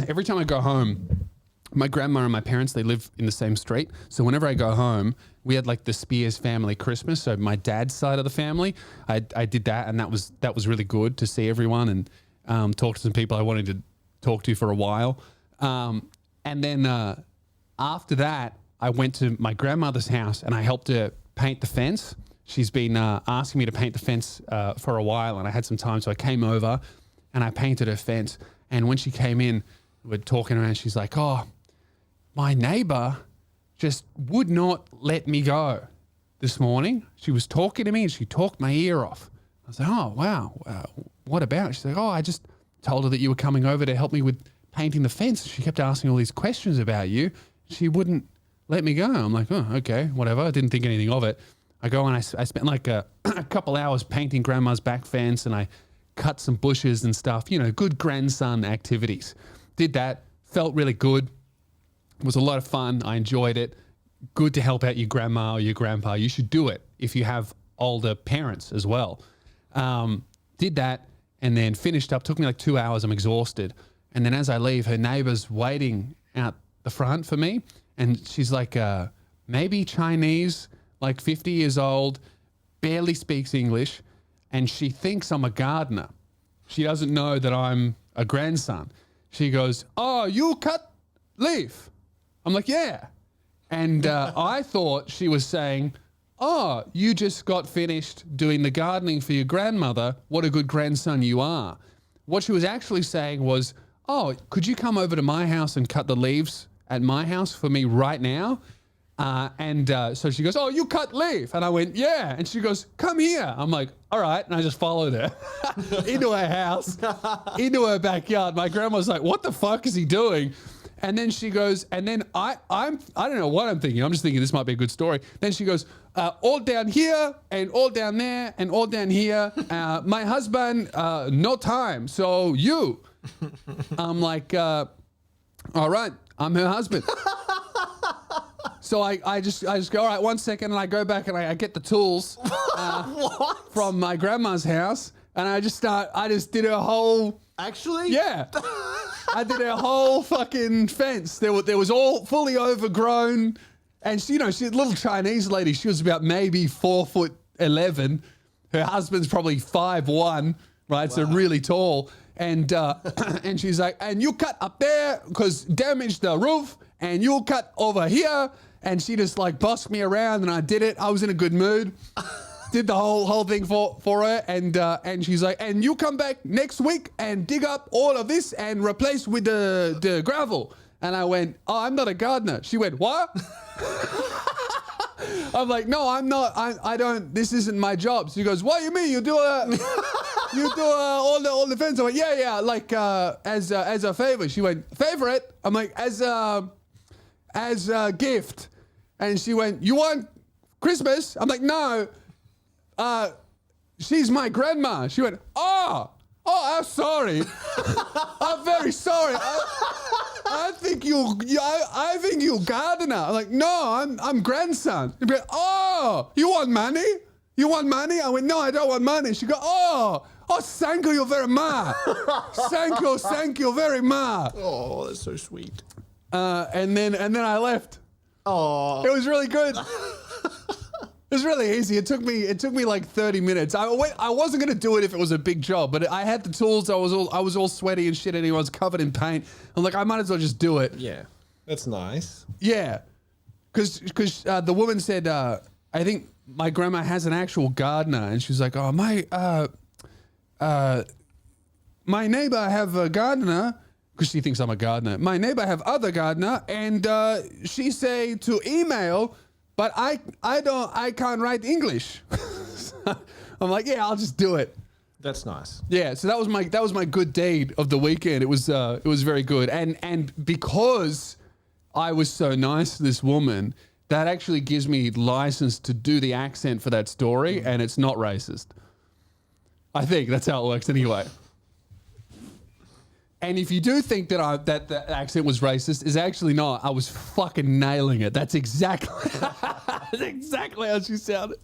every time I go home, my grandma and my parents, they live in the same street. So whenever I go home, we had like the Spears family Christmas. So my dad's side of the family, I did that, and that was really good to see everyone and talk to some people I wanted to talk to for a while. And then after that, I went to my grandmother's house and I helped her paint the fence. She's been asking me to paint the fence for a while, and I had some time, so I came over and I painted her fence. And when she came in, we're talking around, she's like, "Oh, my neighbor just would not let me go this morning. She was talking to me and she talked my ear off." I was like, "Oh, wow. What about?" She's like, "Oh, I just told her that you were coming over to help me with painting the fence. She kept asking all these questions about you. She wouldn't let me go." I'm like, "Oh, okay, whatever." I didn't think anything of it. I go and I spent like a couple hours painting grandma's back fence, and I cut some bushes and stuff, good grandson activities. Did that, felt really good. It was a lot of fun. I enjoyed it. Good to help out your grandma or your grandpa. You should do it if you have older parents as well. Did that and then finished up. Took me like 2 hours. I'm exhausted. And then as I leave, her neighbor's waiting out the front for me. And she's like, maybe Chinese, like 50 years old, barely speaks English. And she thinks I'm a gardener. She doesn't know that I'm a grandson. She goes, "Oh, you cut leaf?" I'm like, "Yeah." And I thought she was saying, "Oh, you just got finished doing the gardening for your grandmother. What a good grandson you are." What she was actually saying was, "Oh, could you come over to my house and cut the leaves at my house for me right now?" So she goes, "Oh, you cut leaf?" And I went, "Yeah." And she goes, "Come here." I'm like, "All right." And I just followed her into her house, into her backyard. My grandma's like, "What the fuck is he doing?" And then she goes, and then I don't know what I'm thinking. I'm just thinking this might be a good story. Then she goes, "All down here and all down there and all down here. My husband, no time. So you." I'm like, "All right, I'm her husband." So I just go, "All right, 1 second," and I go back and I get the tools from my grandma's house, and I just did her whole. Actually? Yeah. I did her whole fucking fence. There was all fully overgrown, and she's a little Chinese lady. She was about maybe 4'11". Her husband's probably 5'1", right? Wow. So really tall. And and she's like, "And you cut up there because damaged the roof, and you cut over here." And she just like bossed me around, and I did it. I was in a good mood. Did the whole thing for her, and she's like, "And you come back next week and dig up all of this and replace with the gravel." And I went, "Oh, I'm not a gardener." She went, "What?" I'm like, "No, I'm not. I don't. This isn't my job." She goes, "What do you mean? You do all the fence?" I went, "Yeah, like as a favor." She went, "Favorite?" I'm like, as a gift. And she went, "You want Christmas?" I'm like, "No. She's my grandma." She went, Oh, I'm sorry. I'm very sorry. I think you gardener." I'm like, "No, I'm grandson." She'd be like, "Oh, you want money? You want money?" I went, "No, I don't want money." She go, Oh, thank you very much. Thank you very much." Oh, that's so sweet. And then I left. Oh, It was really good. It was really easy. It took me like 30 minutes. I wasn't gonna do it if it was a big job, but I had the tools. I was all sweaty and shit, and I was covered in paint. I'm like, I might as well just do it. yeah, that's nice. Yeah, because the woman said, I think my grandma has an actual gardener, and she was like, "Oh, my neighbor have a gardener." Because she thinks I'm a gardener. "My neighbor have other gardener, and she say to email, but I can't write English." I'm like, "Yeah, I'll just do it." That's nice. Yeah, so that was my good deed of the weekend. It was very good, and because I was so nice to this woman, that actually gives me license to do the accent for that story, and it's not racist. I think that's how it works anyway. And if you do think that that the accent was racist, is actually not. I was fucking nailing it. That's exactly how she sounded.